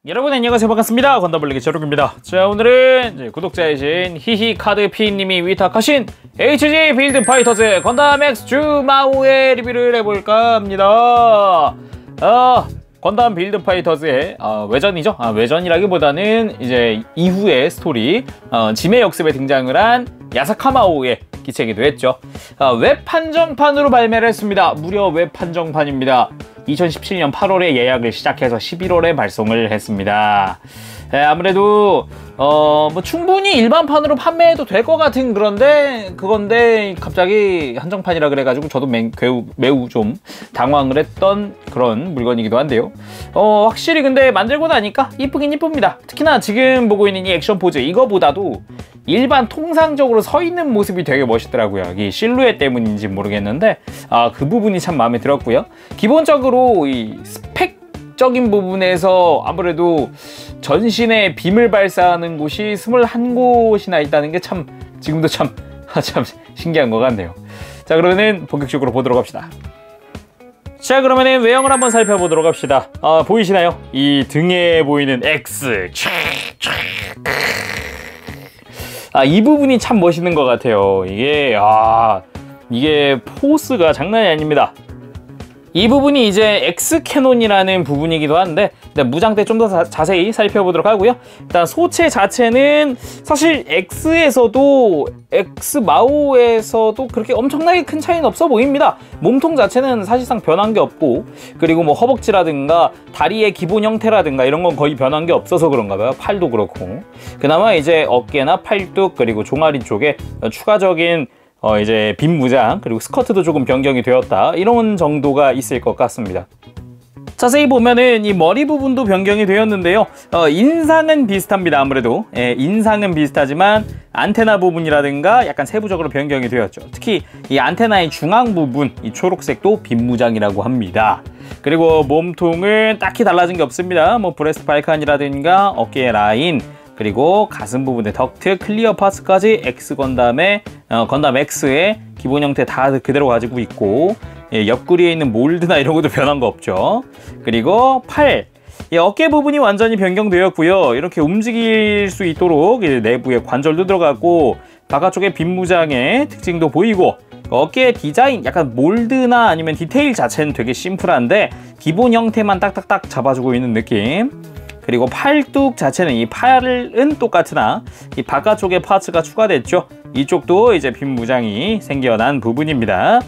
여러분 안녕하세요, 반갑습니다. 건담블랙의 제록입니다. 자, 오늘은 이제 구독자이신 히히카드피님이 위탁하신 HG 빌드 파이터즈 건담 X 주마우의 리뷰를 해볼까 합니다. 건담 빌드 파이터즈의 외전이죠. 외전이라기보다는 이제 이후의 스토리, 짐의 역습에 등장을 한 야사카마오의 기체이기도 했죠. 웹 한정판으로 발매를 했습니다. 무려 웹 한정판입니다. 2017년 8월에 예약을 시작해서 11월에 발송을 했습니다. 아무래도 뭐 충분히 일반판으로 판매해도 될 것 같은 그건데 갑자기 한정판이라 그래가지고 저도 매우 좀 당황을 했던 그런 물건이기도 한데요. 확실히 근데 만들고 나니까 이쁘긴 이쁩니다. 특히나 지금 보고 있는 이 액션 포즈, 이거보다도 일반 통상적으로 서 있는 모습이 되게 멋있더라고요. 이 실루엣 때문인지 모르겠는데 그 부분이 참 마음에 들었고요. 기본적으로 이 스펙적인 부분에서 아무래도 전신에 빔을 발사하는 곳이 21곳이나 있다는 게 참 지금도 참 신기한 것 같네요. 자, 그러면은 본격적으로 보도록 합시다. 자, 그러면은 외형을 한번 살펴보도록 합시다. 보이시나요? 이 등에 보이는 X. 이 부분이 참 멋있는 것 같아요. 이게 포스가 장난이 아닙니다. 이 부분이 이제 X 캐논이라는 부분이기도 한데 무장대 좀 더 자세히 살펴보도록 하고요. 일단 소체 자체는 사실 X에서도 X마오에서도 그렇게 엄청나게 큰 차이는 없어 보입니다. 몸통 자체는 사실상 변한 게 없고, 그리고 뭐 허벅지라든가 다리의 기본 형태라든가 이런 건 거의 변한 게 없어서 그런가 봐요. 팔도 그렇고. 그나마 이제 어깨나 팔뚝 그리고 종아리 쪽에 추가적인 이제 빔 무장 그리고 스커트도 조금 변경이 되었다, 이런 정도가 있을 것 같습니다. 자세히 보면은 이 머리 부분도 변경이 되었는데요. 인상은 비슷합니다. 아무래도 인상은 비슷하지만 안테나 부분이라든가 약간 세부적으로 변경이 되었죠. 특히 이 안테나의 중앙 부분, 이 초록색도 빔 무장이라고 합니다. 그리고 몸통은 딱히 달라진 게 없습니다. 뭐 브레스트 발칸이라든가 어깨 라인, 그리고 가슴 부분의 덕트, 클리어 파츠까지 X 건담의 건담 X의 기본 형태 다 그대로 가지고 있고, 옆구리에 있는 몰드나 이런 것도 변한 거 없죠. 그리고 팔, 어깨 부분이 완전히 변경되었고요. 이렇게 움직일 수 있도록 내부에 관절도 들어갔고, 바깥쪽에 빔 무장의 특징도 보이고, 어깨 디자인, 약간 몰드나 아니면 디테일 자체는 되게 심플한데 기본 형태만 딱딱딱 잡아주고 있는 느낌. 그리고 팔뚝 자체는 이 팔은 똑같으나 이 바깥쪽에 파츠가 추가됐죠. 이쪽도 이제 빔 무장이 생겨난 부분입니다.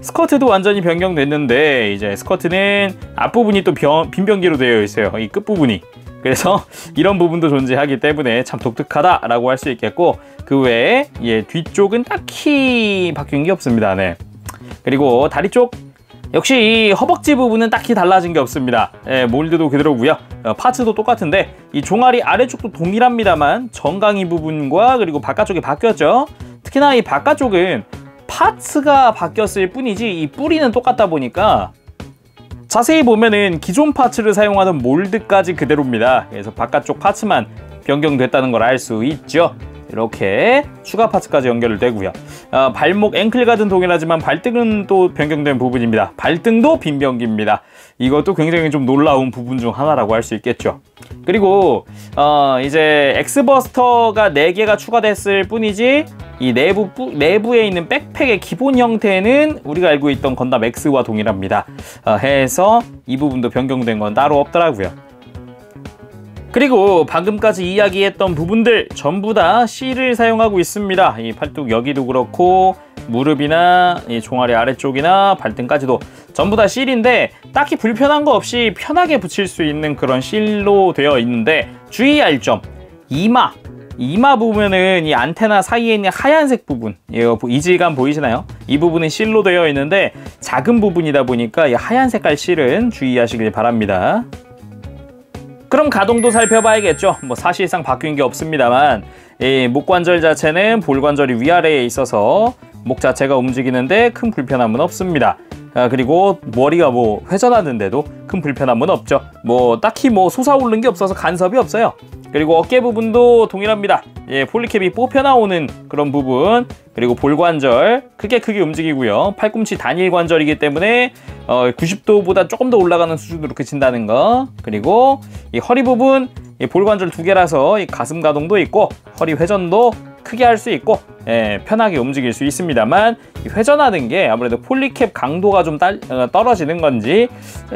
스커트도 완전히 변경됐는데 이제 스커트는 앞부분이 또 빈변기로 되어 있어요. 이 끝부분이. 그래서 이런 부분도 존재하기 때문에 참 독특하다라고 할 수 있겠고, 그 외에 뒤쪽은 딱히 바뀐 게 없습니다. 네. 그리고 다리 쪽, 역시 이 허벅지 부분은 딱히 달라진 게 없습니다. 몰드도 그대로고요. 파츠도 똑같은데 이 종아리 아래쪽도 동일합니다만 정강이 부분과 그리고 바깥쪽이 바뀌었죠. 특히나 이 바깥쪽은 파츠가 바뀌었을 뿐이지 이 뿌리는 똑같다 보니까 자세히 보면은 기존 파츠를 사용하던 몰드까지 그대로입니다. 그래서 바깥쪽 파츠만 변경됐다는 걸 알 수 있죠. 이렇게 추가 파츠까지 연결되고요. 발목, 앵클가드는 동일하지만 발등은 또 변경된 부분입니다. 발등도 빈변기입니다. 이것도 굉장히 좀 놀라운 부분 중 하나라고 할 수 있겠죠. 그리고 이제 엑스버스터가 4개가 추가됐을 뿐이지 이 내부에 있는 백팩의 기본 형태는 우리가 알고 있던 건담 X와 동일합니다. 해서 이 부분도 변경된 건 따로 없더라고요. 그리고 방금까지 이야기했던 부분들 전부 다 C를 사용하고 있습니다. 이 팔뚝 여기도 그렇고 무릎이나 이 종아리 아래쪽이나 발등까지도 전부 다 실인데 딱히 불편한 거 없이 편하게 붙일 수 있는 그런 실로 되어 있는데, 주의할 점, 이마 부분은 이 안테나 사이에 있는 하얀색 부분, 이질감 보이시나요? 이 부분은 실로 되어 있는데 작은 부분이다 보니까 이 하얀 색깔 실은 주의하시길 바랍니다. 그럼 가동도 살펴봐야겠죠. 뭐 사실상 바뀐 게 없습니다만 이 목관절 자체는 볼관절이 위아래에 있어서 목 자체가 움직이는데 큰 불편함은 없습니다. 그리고 머리가 뭐 회전하는데도 큰 불편함은 없죠. 뭐 딱히 뭐 솟아오르는 게 없어서 간섭이 없어요. 그리고 어깨 부분도 동일합니다. 예, 폴리캡이 뽑혀 나오는 그런 부분, 그리고 볼관절 크게 움직이고요. 팔꿈치 단일 관절이기 때문에 90도보다 조금 더 올라가는 수준으로 그친다는 거. 그리고 이 허리 부분, 이 볼관절 2개라서 이 가슴 가동도 있고 허리 회전도 크게 할 수 있고, 예, 편하게 움직일 수 있습니다만, 이 회전하는 게 아무래도 폴리캡 강도가 좀 떨어지는 건지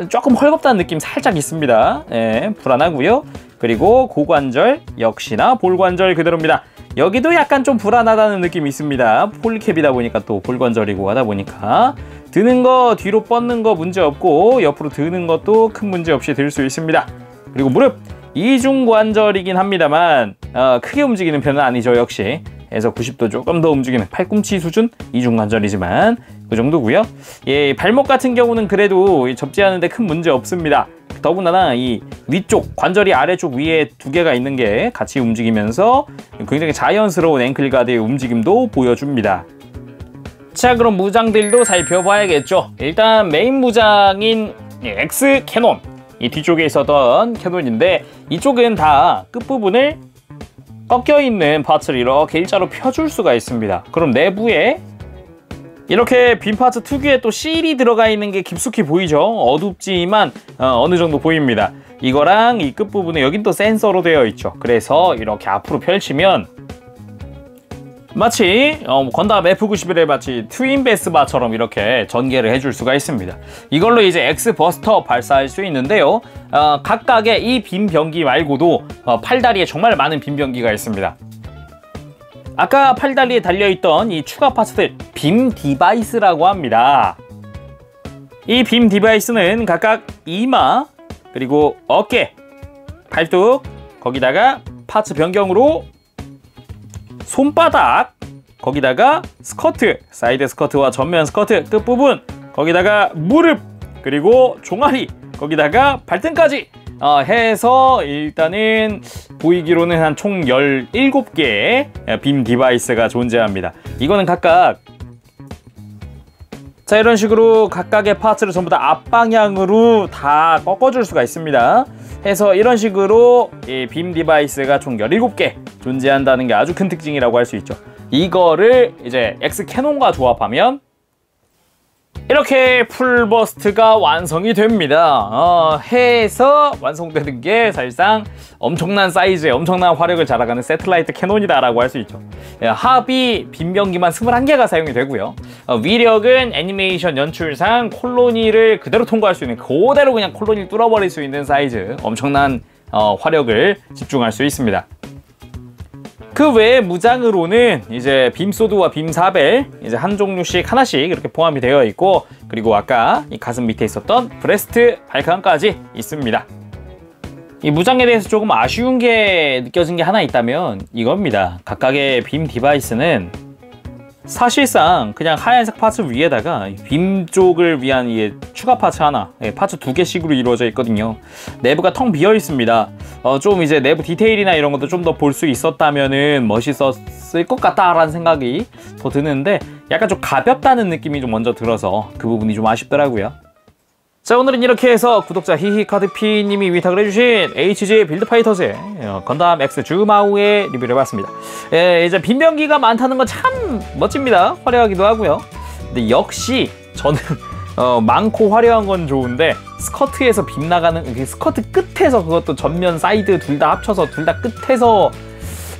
조금 헐겁다는 느낌 살짝 있습니다. 예, 불안하고요. 그리고 고관절 역시나 볼관절 그대로입니다. 여기도 약간 좀 불안하다는 느낌이 있습니다. 폴리캡이다 보니까 또 볼관절이고 하다 보니까 드는 거, 뒤로 뻗는 거 문제 없고 옆으로 드는 것도 큰 문제 없이 들 수 있습니다. 그리고 무릎 이중관절이긴 합니다만 크게 움직이는 편은 아니죠. 역시 해서 90도 조금 더 움직이는 팔꿈치 수준 이중관절이지만 그 정도고요. 예, 발목 같은 경우는 그래도 접지하는데 큰 문제 없습니다. 더군다나 이 위쪽 관절이 아래쪽 위에 2개가 있는 게 같이 움직이면서 굉장히 자연스러운 앵클가드의 움직임도 보여줍니다. 자, 그럼 무장들도 살펴봐야겠죠. 일단 메인 무장인 X 캐논, 이 뒤쪽에 있었던 캐논인데 이쪽은 다 끝부분을 꺾여있는 파츠를 이렇게 일자로 펴줄 수가 있습니다. 그럼 내부에 이렇게 빈 파츠 특유의 또 실이 들어가 있는 게 깊숙이 보이죠. 어둡지만 어느 정도 보입니다. 이거랑 이 끝부분에 여긴 또 센서로 되어 있죠. 그래서 이렇게 앞으로 펼치면 마치 건담 F91의 마치 트윈 베스바처럼 이렇게 전개를 해줄 수가 있습니다. 이걸로 이제 X 버스터 발사할 수 있는데요. 각각의 이 빈 병기 말고도 팔다리에 정말 많은 빈 병기가 있습니다. 아까 팔다리에 달려있던 이 추가 파츠들 빔 디바이스라고 합니다. 이 빔 디바이스는 각각 이마, 그리고 어깨, 팔뚝, 거기다가 파츠 변경으로 손바닥, 거기다가 스커트, 사이드 스커트와 전면 스커트 끝부분, 거기다가 무릎, 그리고 종아리, 거기다가 발등까지 해서 일단은 보이기로는 한 총 17개의 빔 디바이스가 존재합니다. 이거는 각각 자, 이런 식으로 각각의 파츠를 전부 다 앞방향으로 다 꺾어줄 수가 있습니다. 해서 이런 식으로 이 빔 디바이스가 총 17개 존재한다는 게 아주 큰 특징이라고 할 수 있죠. 이거를 이제 X 캐논과 조합하면 이렇게 풀버스트가 완성이 됩니다. 해서 완성되는 게 사실상 엄청난 사이즈에 엄청난 화력을 자랑하는 세틀라이트 캐논이다 라고 할 수 있죠. 합이 빈병기만 21개가 사용이 되고요. 위력은 애니메이션 연출상 콜로니를 그대로 통과할 수 있는, 그대로 그냥 콜로니를 뚫어버릴 수 있는 사이즈, 엄청난 화력을 집중할 수 있습니다. 그 외에 무장으로는 이제 빔소드와 빔사벨 이제 한 종류씩 하나씩 이렇게 포함이 되어 있고, 그리고 아까 이 가슴 밑에 있었던 브레스트 발칸까지 있습니다. 이 무장에 대해서 조금 아쉬운 게 느껴진 게 하나 있다면 이겁니다. 각각의 빔 디바이스는 사실상 그냥 하얀색 파츠 위에다가 빔 쪽을 위한 이 추가 파츠 하나, 파츠 2개씩으로 이루어져 있거든요. 내부가 텅 비어 있습니다. 좀 이제 내부 디테일이나 이런 것도 좀 더 볼 수 있었다면은 멋있었을 것 같다라는 생각이 더 드는데, 약간 좀 가볍다는 느낌이 좀 먼저 들어서 그 부분이 좀 아쉽더라고요. 자, 오늘은 이렇게 해서 구독자 히히카드피님이 위탁을 해주신 HG 빌드파이터즈의 건담 X 주마우의 리뷰를 해봤습니다. 이제 빈병기가 많다는 건 참 멋집니다. 화려하기도 하고요. 근데 역시 저는 많고 화려한 건 좋은데 스커트에서 빔 나가는, 스커트 끝에서 그것도 전면 사이드 둘 다 합쳐서 둘 다 끝에서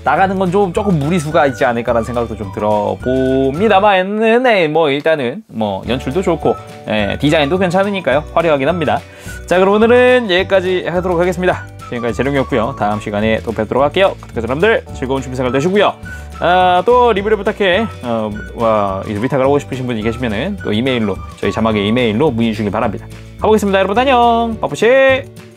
나가는 건 좀 조금 무리수가 있지 않을까라는 생각도 좀 들어봅니다만, 뭐 일단은 뭐 연출도 좋고 디자인도 괜찮으니까요. 화려하긴 합니다. 자, 그럼 오늘은 여기까지 하도록 하겠습니다. 지금까지 재룡이었고요. 다음 시간에 또 뵙도록 할게요. 그때까지 여러분들 즐거운 준비 생활 되시고요. 또 리뷰를 부탁해 위탁을 하고 싶으신 분이 계시면은 또 이메일로, 저희 자막의 이메일로 문의 주시기 바랍니다. 가보겠습니다. 여러분 안녕. 빠뿌시.